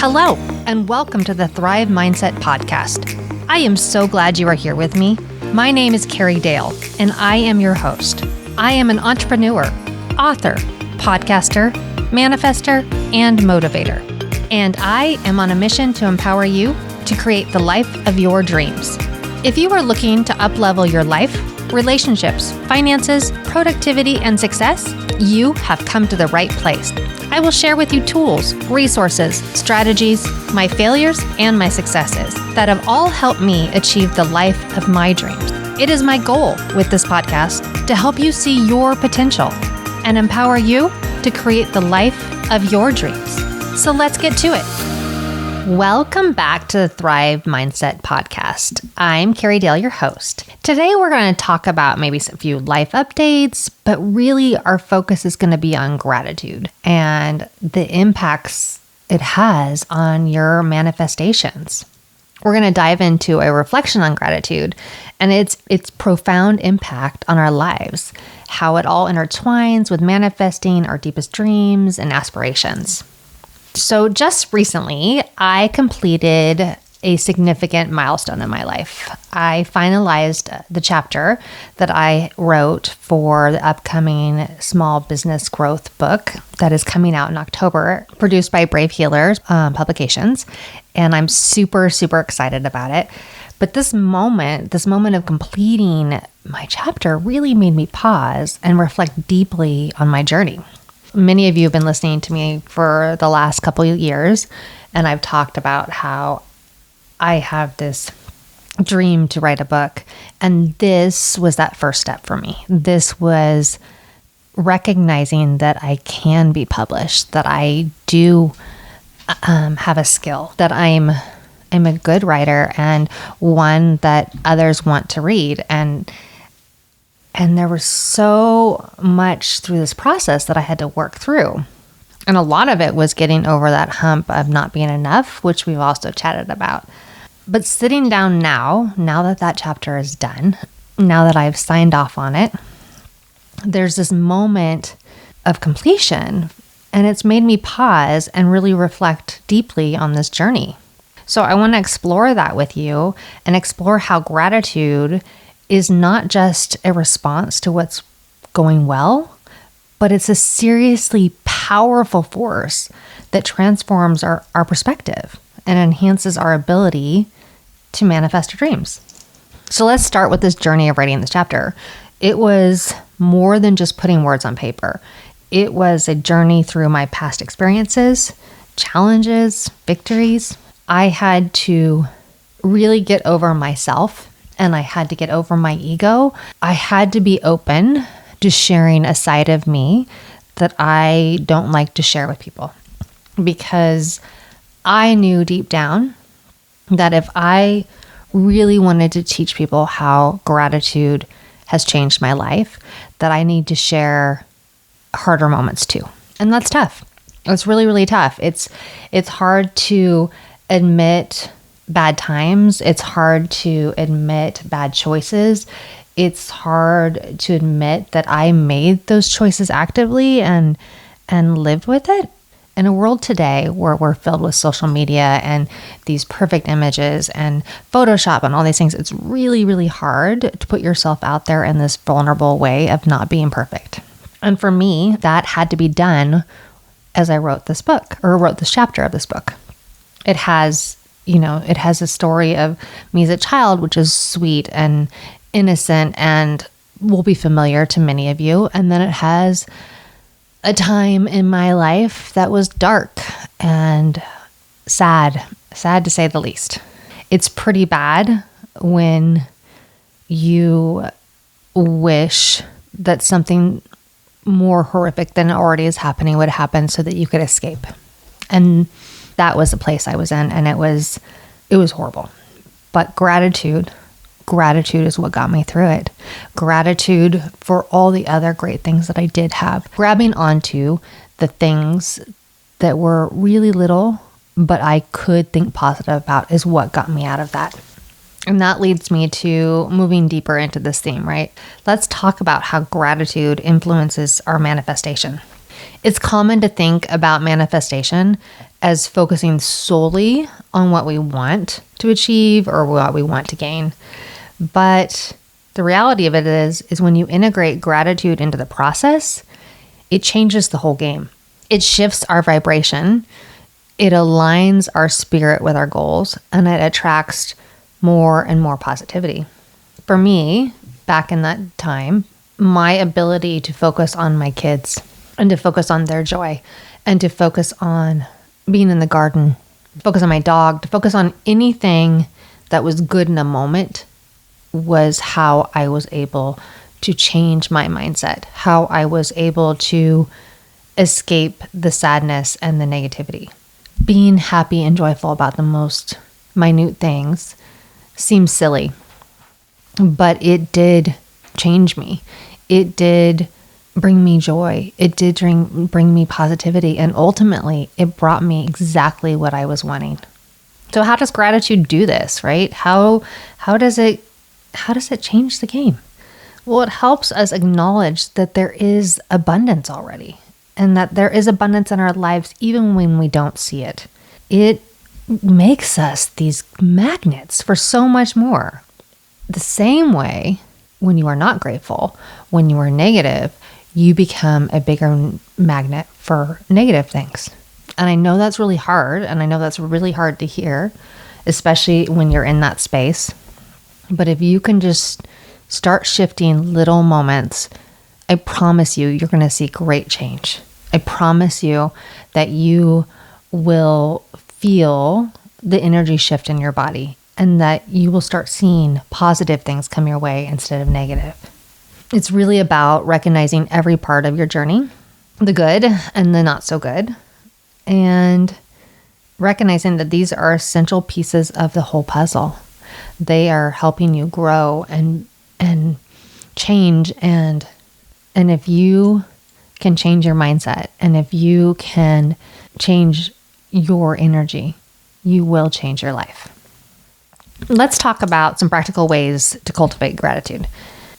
Hello, and welcome to the Thrive Mindset Podcast. I am so glad you are here with me. My name is Carrie Dahle, and I am your host. I am an entrepreneur, author, podcaster, manifester, and motivator. And I am on a mission to empower you to create the life of your dreams. If you are looking to up-level your life, relationships, finances, productivity, and success, you have come to the right place. I will share with you tools, resources, strategies, my failures, and my successes that have all helped me achieve the life of my dreams. It is my goal with this podcast to help you see your potential and empower you to create the life of your dreams. So let's get to it. Welcome back to the Thrive Mindset Podcast. I'm Carrie Dahle, your host. Today we're going to talk about maybe a few life updates, but really our focus is going to be on gratitude and the impacts it has on your manifestations. We're going to dive into a reflection on gratitude and its profound impact on our lives, how it all intertwines with manifesting our deepest dreams and aspirations. So just recently, I completed a significant milestone in my life. I finalized the chapter that I wrote for the upcoming small business growth book that is coming out in October, produced by Brave Healers Publications. And I'm super, super excited about it. But this moment of completing my chapter really made me pause and reflect deeply on my journey. Many of you have been listening to me for the last couple of years, and I've talked about how I have this dream to write a book, and this was that first step for me. This was recognizing that I can be published, that I do have a skill, that I'm a good writer and one that others want to read. And there was so much through this process that I had to work through. And a lot of it was getting over that hump of not being enough, which we've also chatted about. But sitting down now that chapter is done, now that I've signed off on it, there's this moment of completion, and it's made me pause and really reflect deeply on this journey. So I want to explore that with you and explore how gratitude is not just a response to what's going well, but it's a seriously powerful force that transforms our perspective and enhances our ability to manifest our dreams. So let's start with this journey of writing this chapter. It was more than just putting words on paper. It was a journey through my past experiences, challenges, victories. I had to really get over myself, and I had to get over my ego. I had to be open to sharing a side of me that I don't like to share with people, because I knew deep down that if I really wanted to teach people how gratitude has changed my life, that I need to share harder moments too. And that's tough. It's really, really tough. It's hard to admit bad times. It's hard to admit bad choices. It's hard to admit that I made those choices actively and lived with it. In a world today where we're filled with social media and these perfect images and Photoshop and all these things, it's really, really hard to put yourself out there in this vulnerable way of not being perfect. And for me, that had to be done as I wrote this book, or wrote this chapter of this book. It has a story of me as a child, which is sweet and innocent and will be familiar to many of you. And then it has a time in my life that was dark and sad to say the least. It's pretty bad when you wish that something more horrific than already is happening would happen so that you could escape. And that was the place I was in, and it was horrible. But gratitude is what got me through it. Gratitude for all the other great things that I did have. Grabbing onto the things that were really little, but I could think positive about, is what got me out of that. And that leads me to moving deeper into this theme, right? Let's talk about how gratitude influences our manifestation. It's common to think about manifestation as focusing solely on what we want to achieve or what we want to gain. But the reality of it is when you integrate gratitude into the process, it changes the whole game. It shifts our vibration. It aligns our spirit with our goals, and it attracts more and more positivity. For me, back in that time, my ability to focus on my kids and to focus on their joy and to focus on being in the garden, focus on my dog, to focus on anything that was good in a moment was how I was able to change my mindset, how I was able to escape the sadness and the negativity. Being happy and joyful about the most minute things seems silly, but it did change me. It did bring me joy. It did bring me positivity. And ultimately, it brought me exactly what I was wanting. So how does gratitude do this, right? How does it change the game? Well, it helps us acknowledge that there is abundance already and that there is abundance in our lives even when we don't see it. It makes us these magnets for so much more. The same way, when you are not grateful, when you are negative, you become a bigger magnet for negative things. And I know that's really hard, and I know that's really hard to hear, especially when you're in that space. But if you can just start shifting little moments, I promise you, you're going to see great change. I promise you that you will feel the energy shift in your body and that you will start seeing positive things come your way instead of negative. It's really about recognizing every part of your journey, the good and the not so good, and recognizing that these are essential pieces of the whole puzzle. They are helping you grow and change, and if you can change your mindset and if you can change your energy, you will change your life. Let's talk about some practical ways to cultivate gratitude,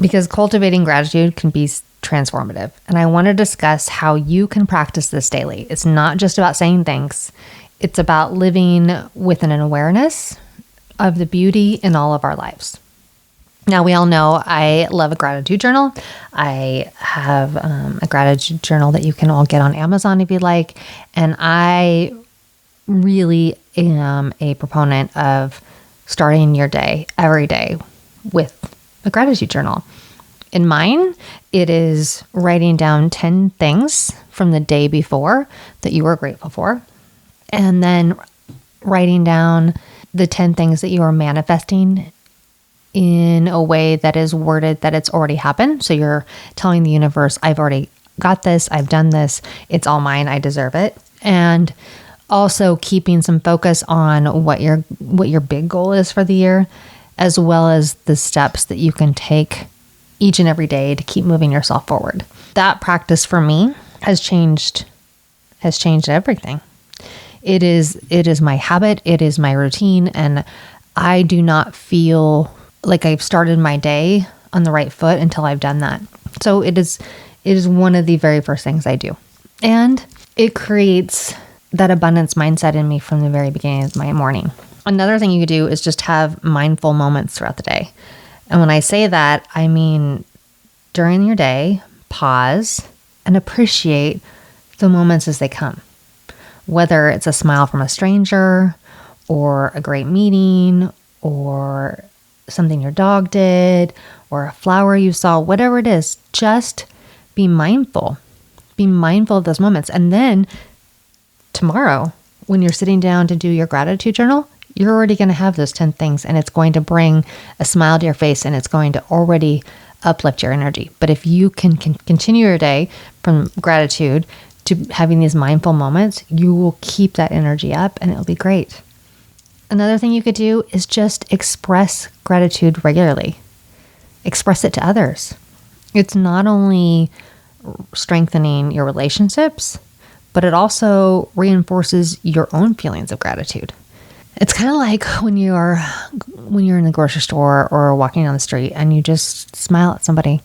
because cultivating gratitude can be transformative. And I want to discuss how you can practice this daily. It's not just about saying thanks. It's about living with an awareness of the beauty in all of our lives. Now, we all know I love a gratitude journal. I have a gratitude journal that you can all get on Amazon if you like. And I really am a proponent of starting your day every day with a gratitude journal. In mine, it is writing down 10 things from the day before that you were grateful for, and then writing down the 10 things that you are manifesting in a way that is worded that it's already happened. So you're telling the universe, I've already got this, I've done this, it's all mine, I deserve it. And also keeping some focus on what your big goal is for the year, as well as the steps that you can take each and every day to keep moving yourself forward. That practice for me has changed everything. It is my habit, it is my routine, and I do not feel like I've started my day on the right foot until I've done that. So it is one of the very first things I do. And it creates that abundance mindset in me from the very beginning of my morning. Another thing you could do is just have mindful moments throughout the day. And when I say that, I mean during your day, pause and appreciate the moments as they come. Whether it's a smile from a stranger or a great meeting or something your dog did or a flower you saw, whatever it is, just be mindful. Be mindful of those moments. And then tomorrow, when you're sitting down to do your gratitude journal, you're already going to have those 10 things, and it's going to bring a smile to your face, and it's going to already uplift your energy. But if you can continue your day from gratitude to having these mindful moments, you will keep that energy up and it'll be great. Another thing you could do is just express gratitude regularly. Express it to others. It's not only strengthening your relationships, but it also reinforces your own feelings of gratitude. It's kind of like when you're in the grocery store or walking down the street and you just smile at somebody.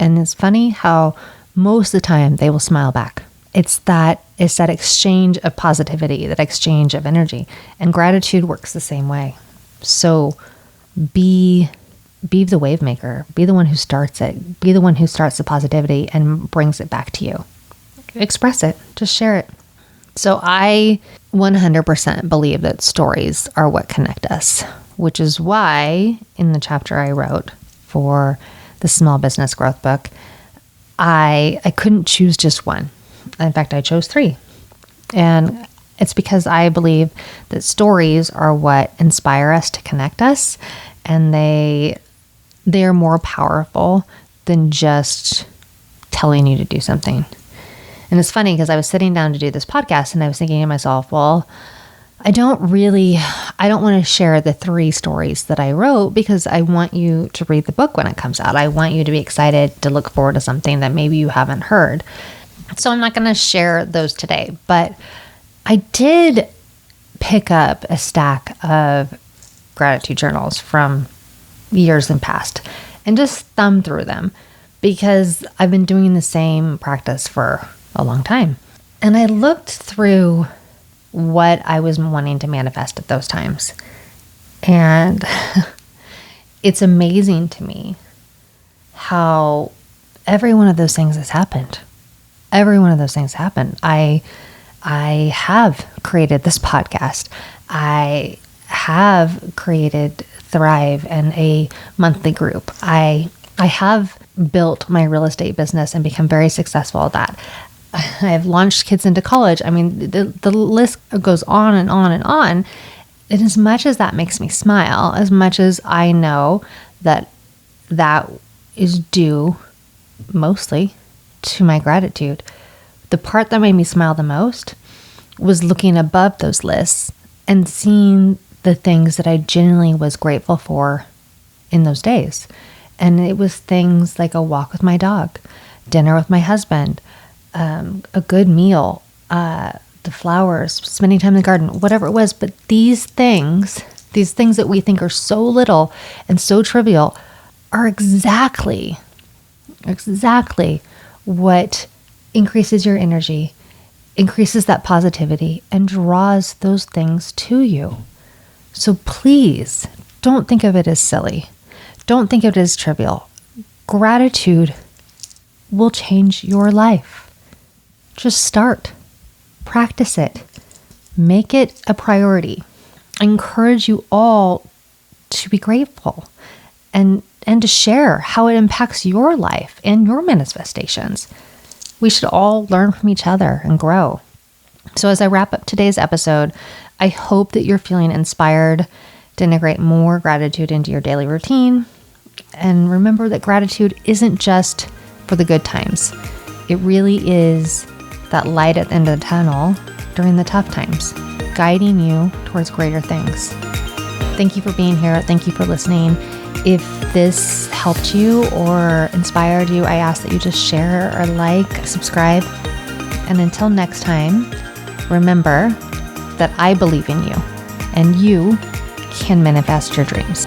And it's funny how most of the time they will smile back. It's that exchange of positivity, that exchange of energy. And gratitude works the same way. So be the wave maker. Be the one who starts it. Be the one who starts the positivity and brings it back to you. Express it. Just share it. So I 100% believe that stories are what connect us, which is why in the chapter I wrote for the small business growth book, I couldn't choose just one. In fact, I chose 3. And it's because I believe that stories are what inspire us to connect us, and they're more powerful than just telling you to do something. And it's funny because I was sitting down to do this podcast and I was thinking to myself, well, I don't want to share the 3 stories that I wrote because I want you to read the book when it comes out. I want you to be excited to look forward to something that maybe you haven't heard. So I'm not going to share those today, but I did pick up a stack of gratitude journals from years in past and just thumb through them because I've been doing the same practice for a long time. And I looked through what I was wanting to manifest at those times. And it's amazing to me how every one of those things has happened. Every one of those things happened. I have created this podcast. I have created Thrive and a monthly group. I have built my real estate business and become very successful at that. I've launched kids into college. I mean, the list goes on and on and on. And as much as that makes me smile, as much as I know that is due mostly to my gratitude, the part that made me smile the most was looking above those lists and seeing the things that I genuinely was grateful for in those days. And it was things like a walk with my dog, dinner with my husband, a good meal, the flowers, spending time in the garden, whatever it was. But these things that we think are so little and so trivial are exactly what increases your energy, increases that positivity, and draws those things to you. So please don't think of it as silly. Don't think of it as trivial. Gratitude will change your life. Just start. Practice it. Make it a priority. I encourage you all to be grateful and to share how it impacts your life and your manifestations. We should all learn from each other and grow. So as I wrap up today's episode, I hope that you're feeling inspired to integrate more gratitude into your daily routine. And remember that gratitude isn't just for the good times. It really is that light at the end of the tunnel during the tough times, guiding you towards greater things. Thank you for being here. Thank you for listening. If this helped you or inspired you, I ask that you just share or like, subscribe. And until next time, remember that I believe in you and you can manifest your dreams.